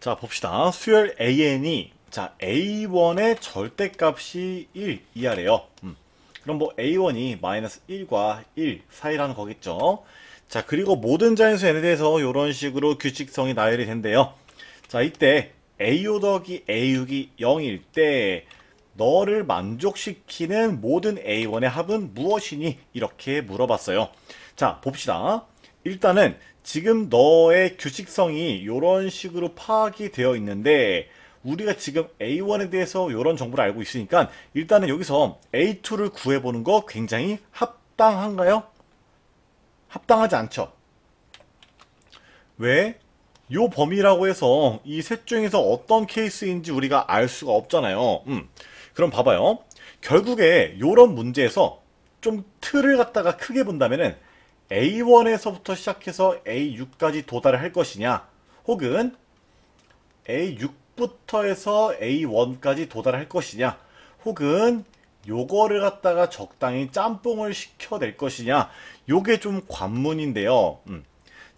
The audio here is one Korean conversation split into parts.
자, 봅시다. 수열 AN이 자 A1의 절대값이 1 이하래요. 그럼 뭐 A1이 마이너스 1과 1 사이라는 거겠죠. 자, 그리고 모든 자연수 n에 대해서 이런 식으로 규칙성이 나열이 된대요. 자, 이때 A5 더하기 A6이 0일 때 너를 만족시키는 모든 A1의 합은 무엇이니? 이렇게 물어봤어요. 자, 봅시다. 일단은 지금 너의 규칙성이 이런 식으로 파악이 되어 있는데 우리가 지금 A1에 대해서 이런 정보를 알고 있으니까 일단은 여기서 A2를 구해보는 거 굉장히 합당한가요? 합당하지 않죠. 왜? 요 범위라고 해서 이 셋 중에서 어떤 케이스인지 우리가 알 수가 없잖아요. 그럼 봐봐요. 결국에 요런 문제에서 좀 틀을 갖다가 크게 본다면은 A1에서부터 시작해서 A6까지 도달을 할 것이냐, 혹은 A6부터 해서 A1까지 도달할 것이냐, 혹은 요거를 갖다가 적당히 짬뽕을 시켜낼 것이냐, 요게 좀 관문인데요.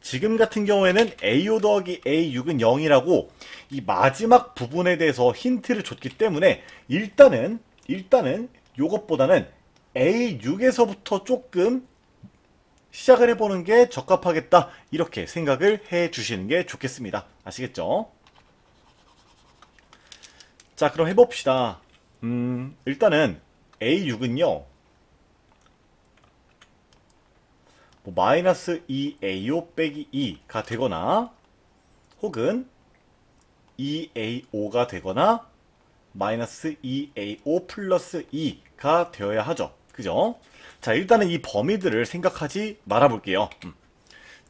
지금 같은 경우에는 A5 더하기 A6은 0이라고 이 마지막 부분에 대해서 힌트를 줬기 때문에 일단은 요것보다는 A6에서부터 조금 시작을 해보는 게 적합하겠다, 이렇게 생각을 해 주시는 게 좋겠습니다. 아시겠죠? 자, 그럼 해봅시다. 일단은 A6은요 뭐 마이너스 2A5 빼기 2가 되거나, 혹은 2A5가 되거나, 마이너스 2A5 플러스 2가 되어야 하죠. 그죠? 자, 일단은 이 범위들을 생각하지 말아 볼게요.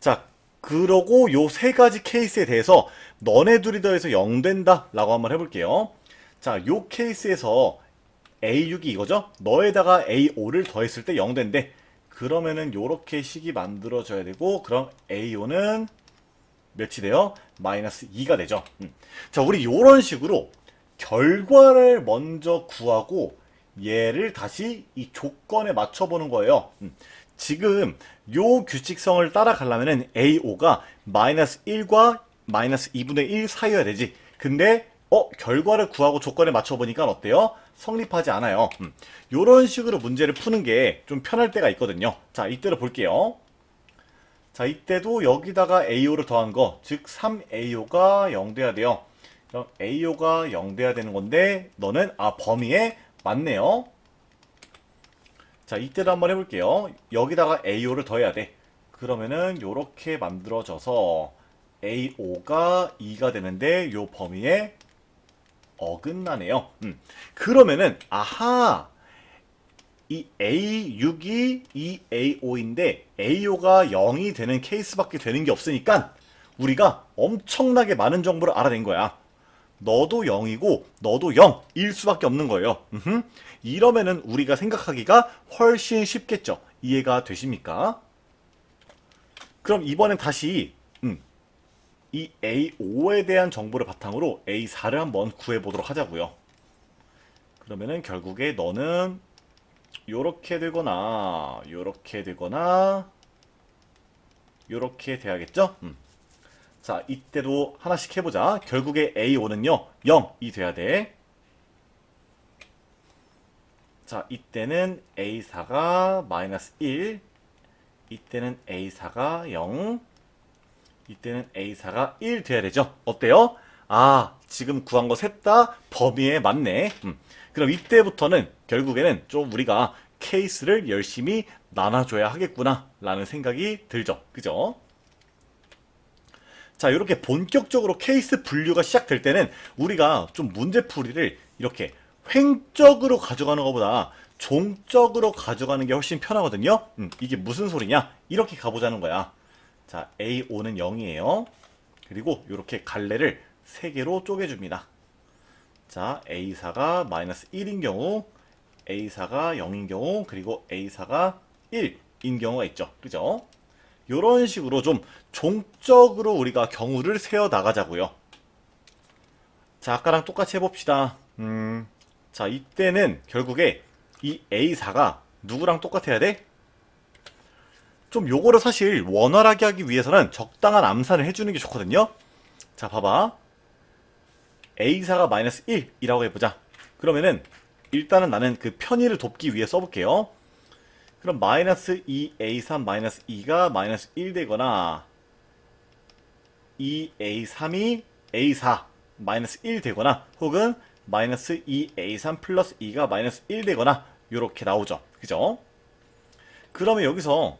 자, 그러고 요 세 가지 케이스에 대해서 너네 둘이 더해서 0 된다 라고 한번 해볼게요. 자, 요 케이스에서 A6이 이거죠? 너에다가 A5를 더했을 때 0 된대. 그러면은 요렇게 식이 만들어져야 되고, 그럼 A5는 몇이 돼요? 마이너스 2가 되죠. 자, 우리 요런 식으로 결과를 먼저 구하고 얘를 다시 이 조건에 맞춰보는 거예요. 지금 요 규칙성을 따라가려면은 A5가 마이너스 1과 마이너스 2분의 1 사이여야 되지. 근데 결과를 구하고 조건에 맞춰보니까 어때요? 성립하지 않아요. 요런 식으로 문제를 푸는 게 좀 편할 때가 있거든요. 자, 이때로 볼게요. 자, 이때도 여기다가 A5를 더한 거, 즉 3A5가 0 돼야 돼요. 그럼 A5가 0 돼야 되는 건데 너는 범위에 맞네요. 자, 이때도 한번 해볼게요. 여기다가 A5를 더해야 돼. 그러면은 요렇게 만들어져서 A5가 2가 되는데 요 범위에 어긋나네요. 그러면은 아하, 이 A6이 이 A5인데 A5가 0이 되는 케이스밖에 되는 게 없으니까 우리가 엄청나게 많은 정보를 알아낸 거야. 너도 0이고 너도 0일 수밖에 없는 거예요. 이러면은 우리가 생각하기가 훨씬 쉽겠죠. 이해가 되십니까? 그럼 이번엔 다시 이 A5에 대한 정보를 바탕으로 A4를 한번 구해보도록 하자고요. 그러면은 결국에 너는 요렇게 되거나 요렇게 되거나 요렇게 돼야겠죠? 자, 이때도 하나씩 해보자. 결국에 A5는요 0이 돼야 돼. 자, 이때는 A4가 마이너스 1, 이때는 A4가 0, 이때는 A4가 1 돼야 되죠. 어때요? 아, 지금 구한 거 셋 다 범위에 맞네. 그럼 이때부터는 결국에는 좀 우리가 케이스를 열심히 나눠줘야 하겠구나 라는 생각이 들죠. 그죠? 자, 이렇게 본격적으로 케이스 분류가 시작될 때는 우리가 좀 문제풀이를 이렇게 횡적으로 가져가는 것보다 종적으로 가져가는 게 훨씬 편하거든요. 이게 무슨 소리냐? 이렇게 가보자는 거야. 자, A5는 0이에요. 그리고 이렇게 갈래를 3개로 쪼개줍니다. 자, A4가 마이너스 1인 경우, A4가 0인 경우, 그리고 A4가 1인 경우가 있죠. 그죠? 요런 식으로 좀 종적으로 우리가 경우를 세어 나가자고요. 자, 아까랑 똑같이 해봅시다. 자, 이때는 결국에 이 A4가 누구랑 똑같아야 돼? 좀 요거를 사실 원활하게 하기 위해서는 적당한 암산을 해주는 게 좋거든요. 자, 봐봐. A4가 마이너스 1이라고 해보자. 그러면은 일단은 나는 그 편의를 돕기 위해 써볼게요. 그럼 마이너스 2A3 마이너스 2가 마이너스 1 되거나 2A3이 A4 마이너스 1 되거나 혹은 마이너스 2A3 플러스 2가 마이너스 1 되거나 요렇게 나오죠. 그죠? 그러면 여기서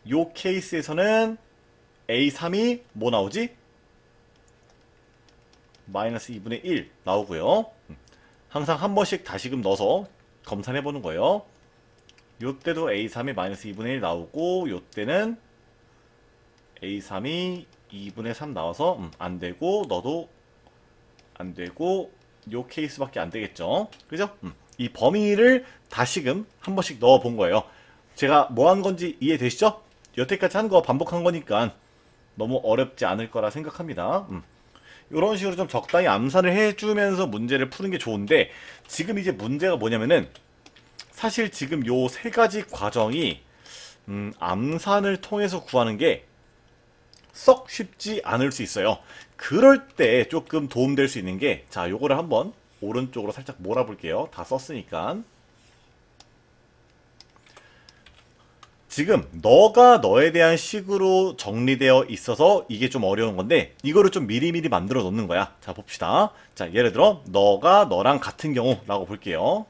요 케이스에서는 A3이 뭐 나오지? 마이너스 2분의 1 나오고요. 항상 한 번씩 다시금 넣어서 검사해 보는 거예요. 요때도 A3이 마이너스 2분의 1 나오고 요때는 A3이 2분의 3 나와서 안되고 너도 안되고 요 케이스밖에 안되겠죠. 그죠? 이 범위를 다시금 한 번씩 넣어 본 거예요. 제가 뭐 한 건지 이해되시죠? 여태까지 한 거 반복한 거니까 너무 어렵지 않을 거라 생각합니다. 이런 식으로 좀 적당히 암산을 해주면서 문제를 푸는 게 좋은데 지금 이제 문제가 뭐냐면은 사실 지금 요 세 가지 과정이 암산을 통해서 구하는 게 썩 쉽지 않을 수 있어요. 그럴 때 조금 도움될 수 있는 게 자 요거를 한번 오른쪽으로 살짝 몰아볼게요. 다 썼으니까 지금 너가 너에 대한 식으로 정리되어 있어서 이게 좀 어려운 건데 이거를 좀 미리미리 만들어 놓는 거야. 자 봅시다. 자 예를 들어 너가 너랑 같은 경우라고 볼게요.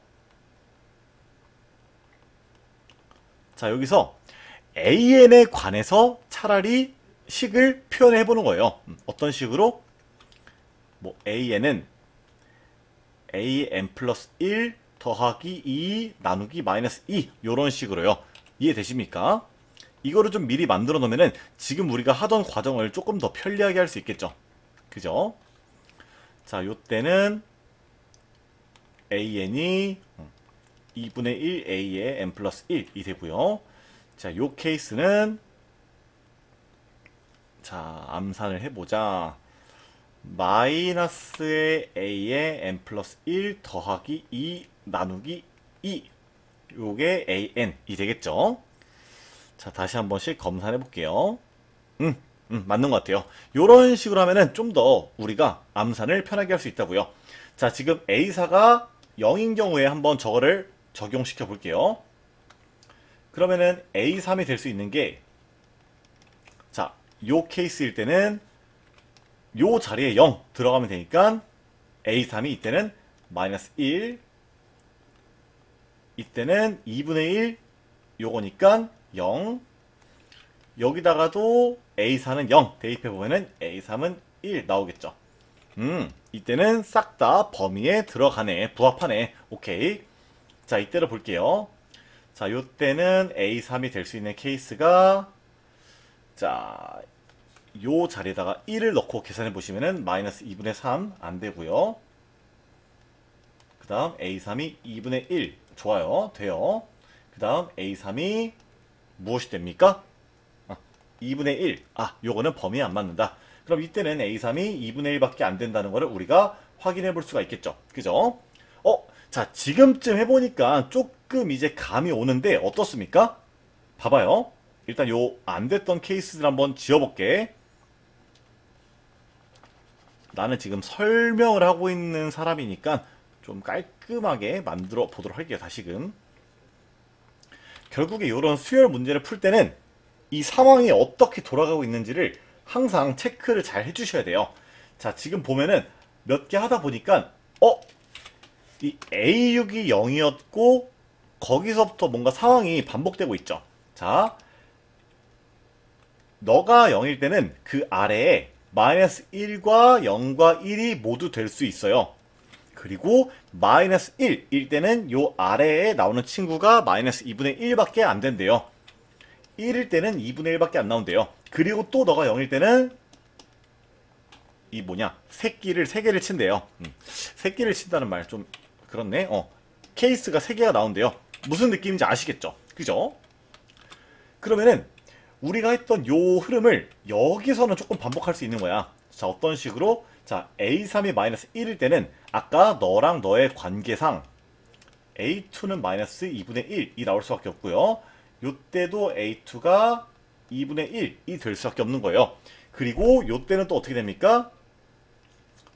자 여기서 AN에 관해서 차라리 식을 표현해 보는 거예요. 어떤 식으로? 뭐 AN은 AN 플러스 1 더하기 2 나누기 마이너스 2 요런 식으로요. 이해되십니까? 이거를 좀 미리 만들어 놓으면은 지금 우리가 하던 과정을 조금 더 편리하게 할 수 있겠죠. 그죠? 자, 요때는 AN이 2분의 1 A의 N 플러스 1이 되고요. 자, 요 케이스는 자, 암산을 해보자. 마이너스의 A의 N 플러스 1 더하기 2 나누기 2 요게 AN이 되겠죠. 자 다시 한 번씩 검사해 볼게요. 맞는 것 같아요. 요런 식으로 하면은 좀 더 우리가 암산을 편하게 할 수 있다고요. 자 지금 A4가 0인 경우에 한번 저거를 적용시켜 볼게요. 그러면은 A3이 될 수 있는 게 자 요 케이스일 때는 요 자리에 0 들어가면 되니까 A3이 이때는 마이너스 1 이때는 2분의 1 요거니까 0 여기다가도 A4는 0 대입해보면은 A3은 1 나오겠죠. 이때는 싹 다 범위에 들어가네. 부합하네. 오케이. 자 이때를 볼게요. 자 요때는 A3이 될 수 있는 케이스가 자 요 자리에다가 1을 넣고 계산해 보시면은 마이너스 2분의 3 안되고요. 그 다음 A3이 2분의 1 좋아요. 돼요. 그 다음 A3이 무엇이 됩니까? 2분의 1. 요거는 범위에 안 맞는다. 그럼 이때는 A3이 2분의 1밖에 안 된다는 거를 우리가 확인해 볼 수가 있겠죠. 그죠? 자, 지금쯤 해보니까 조금 이제 감이 오는데 어떻습니까? 봐봐요. 일단 요 안 됐던 케이스들 한번 지워볼게. 나는 지금 설명을 하고 있는 사람이니까 좀 깔끔하게 만들어 보도록 할게요. 다시금. 결국에 이런 수열 문제를 풀 때는 이 상황이 어떻게 돌아가고 있는지를 항상 체크를 잘 해주셔야 돼요. 자, 지금 보면은 몇 개 하다 보니까 이 A6이 0이었고 거기서부터 뭔가 상황이 반복되고 있죠. 자, 너가 0일 때는 그 아래에 마이너스 1과 0과 1이 모두 될 수 있어요. 그리고 마이너스 1일 때는 요 아래에 나오는 친구가 마이너스 2분의 1밖에 안 된대요. 1일 때는 2분의 1밖에 안 나온대요. 그리고 또 너가 0일 때는 이 새끼를 3개를 친대요. 새끼를 친다는 말 좀 그렇네. 케이스가 3개가 나온대요. 무슨 느낌인지 아시겠죠? 그죠? 그러면은 우리가 했던 요 흐름을 여기서는 조금 반복할 수 있는 거야. 자, 어떤 식으로? 자, A3이 마이너스 1일 때는 아까 너랑 너의 관계상 A2는 마이너스 2분의 1이 나올 수밖에 없고요. 요때도 A2가 2분의 1이 될 수밖에 없는 거예요. 그리고 요때는 또 어떻게 됩니까?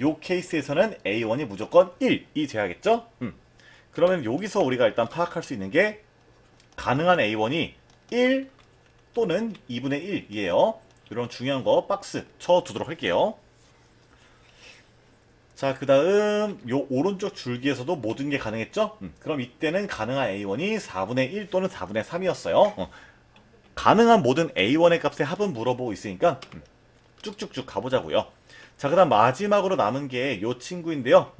요 케이스에서는 A1이 무조건 1이 돼야겠죠? 그러면 여기서 우리가 일단 파악할 수 있는 게 가능한 A1이 1 또는 2분의 1이에요. 이런 중요한 거 박스 쳐두도록 할게요. 자, 그 다음 요 오른쪽 줄기에서도 모든 게 가능했죠? 그럼 이때는 가능한 A1이 4분의 1 또는 4분의 3이었어요. 가능한 모든 A1의 값의 합은 물어보고 있으니까 쭉쭉쭉 가보자고요. 자, 그 다음 마지막으로 남은 게 요 친구인데요.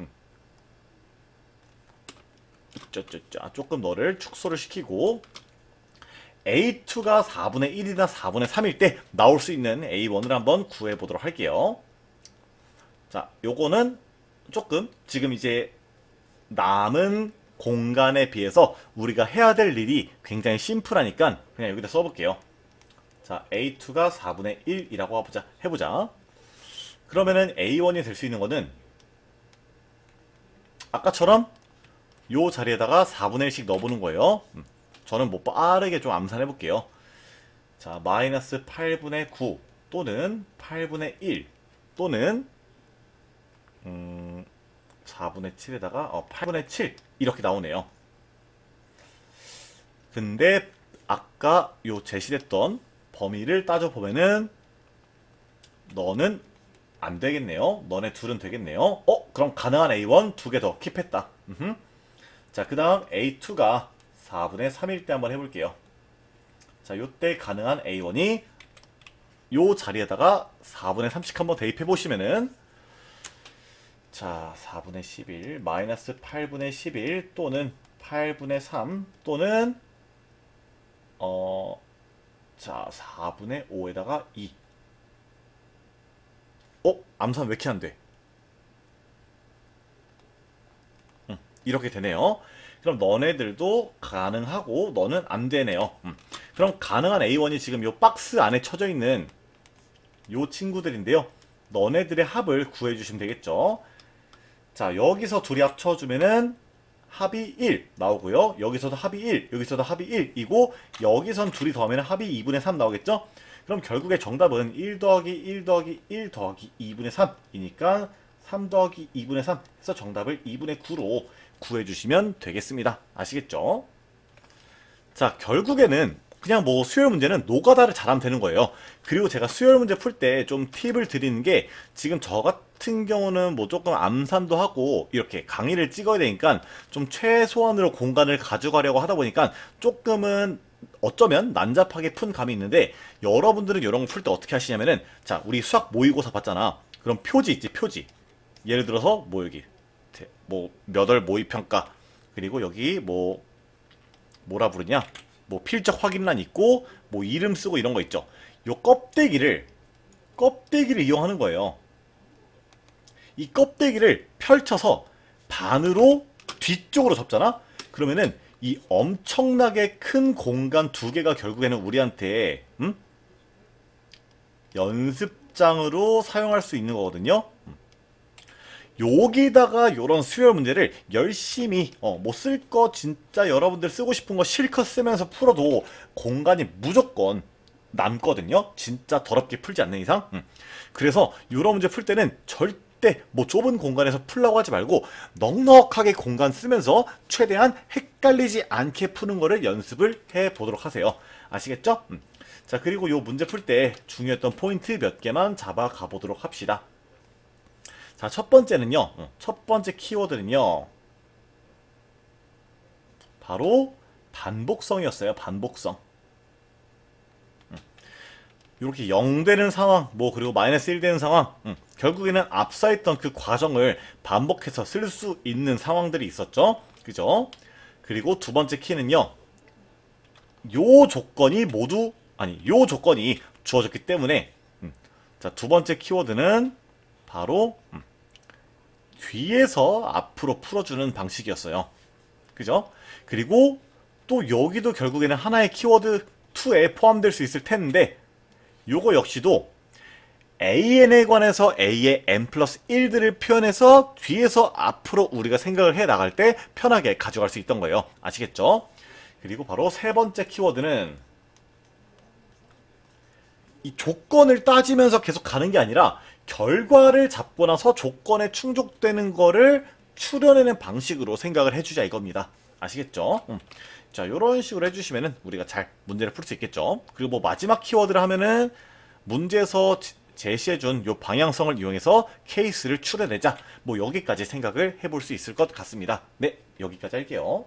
조금 너를 축소를 시키고 A2가 4분의 1이나 4분의 3일 때 나올 수 있는 A1을 한번 구해보도록 할게요. 자, 요거는 조금 지금 이제 남은 공간에 비해서 우리가 해야 될 일이 굉장히 심플하니까 그냥 여기다 써볼게요. 자, A2가 4분의 1이라고 해보자. 그러면은 A1이 될 수 있는 거는 아까처럼 요 자리에다가 4분의 1씩 넣어보는 거예요. 저는 뭐 빠르게 좀 암산해 볼게요. 자, 마이너스 8분의 9 또는 8분의 1 또는 4분의 7에다가 8분의 7 이렇게 나오네요. 근데 아까 요 제시됐던 범위를 따져보면은 너는 안 되겠네요. 너네 둘은 되겠네요. 그럼 가능한 A1 두 개 더 킵했다. 자, 그 다음 A2가 4분의 3일 때 한번 해볼게요. 자, 요때 가능한 A1이 요 자리에다가 4분의 3씩 한번 대입해 보시면은 자, 4분의 11 마이너스 8분의 11 또는 8분의 3 또는 자, 4분의 5에다가 2. 암산 왜 이렇게 안 돼? 이렇게 되네요. 그럼 너네들도 가능하고 너는 안 되네요. 그럼 가능한 A1이 지금 요 박스 안에 쳐져 있는 요 친구들인데요. 너네들의 합을 구해주시면 되겠죠. 자, 여기서 둘이 합쳐주면은 합이 1 나오고요. 여기서도 합이 1, 여기서도 합이 1이고 여기선 둘이 더하면 합이 2분의 3 나오겠죠. 그럼 결국에 정답은 1 더하기 1 더하기 1 더하기 2분의 3이니까 3 더하기 2분의 3 해서 정답을 2분의 9로 구해주시면 되겠습니다. 아시겠죠? 자, 결국에는 그냥 뭐 수열 문제는 노가다를 잘하면 되는 거예요. 그리고 제가 수열 문제 풀 때 좀 팁을 드리는 게 지금 저 같은 경우는 뭐 조금 암산도 하고 이렇게 강의를 찍어야 되니까 좀 최소한으로 공간을 가져가려고 하다 보니까 조금은 어쩌면 난잡하게 푼 감이 있는데 여러분들은 이런 거 풀 때 어떻게 하시냐면은 자, 우리 수학 모의고사 봤잖아. 그럼 표지 있지, 표지. 예를 들어서 뭐 여기 뭐 몇 월 모의평가 그리고 여기 뭐 뭐라 부르냐 뭐 필적 확인란 있고 뭐 이름 쓰고 이런 거 있죠. 요 껍데기를 이용하는 거예요. 이 껍데기를 펼쳐서 반으로 뒤쪽으로 접잖아. 그러면은 이 엄청나게 큰 공간 두 개가 결국에는 우리한테 연습장으로 사용할 수 있는 거거든요. 여기다가 요런 수열 문제를 열심히 뭐 쓸 거 진짜 여러분들 쓰고 싶은 거 실컷 쓰면서 풀어도 공간이 무조건 남거든요. 진짜 더럽게 풀지 않는 이상. 그래서 요런 문제 풀 때는 절대 뭐 좁은 공간에서 풀라고 하지 말고 넉넉하게 공간 쓰면서 최대한 헷갈리지 않게 푸는 거를 연습을 해 보도록 하세요. 아시겠죠? 자, 그리고 요 문제 풀 때 중요했던 포인트 몇 개만 잡아가 보도록 합시다. 자, 첫 번째는요. 첫 번째 키워드는요. 바로 반복성이었어요. 반복성. 이렇게 0 되는 상황, 뭐 그리고 마이너스 1 되는 상황. 결국에는 앞서 있던 그 과정을 반복해서 쓸 수 있는 상황들이 있었죠. 그죠? 그리고 두 번째 키는요. 요 조건이 요 조건이 주어졌기 때문에 자, 두 번째 키워드는 바로 뒤에서 앞으로 풀어주는 방식이었어요. 그죠? 그리고 또 여기도 결국에는 하나의 키워드 2에 포함될 수 있을 텐데 요거 역시도 AN에 관해서 A의 n 플러스 1들을 표현해서 뒤에서 앞으로 우리가 생각을 해 나갈 때 편하게 가져갈 수 있던 거예요. 아시겠죠? 그리고 바로 세 번째 키워드는 이 조건을 따지면서 계속 가는 게 아니라 결과를 잡고 나서 조건에 충족되는 거를 추려내는 방식으로 생각을 해주자 이겁니다. 아시겠죠? 자, 이런 식으로 해주시면은 우리가 잘 문제를 풀 수 있겠죠. 그리고 뭐 마지막 키워드를 하면은 문제에서 제시해준 요 방향성을 이용해서 케이스를 추려내자. 뭐 여기까지 생각을 해볼 수 있을 것 같습니다. 네, 여기까지 할게요.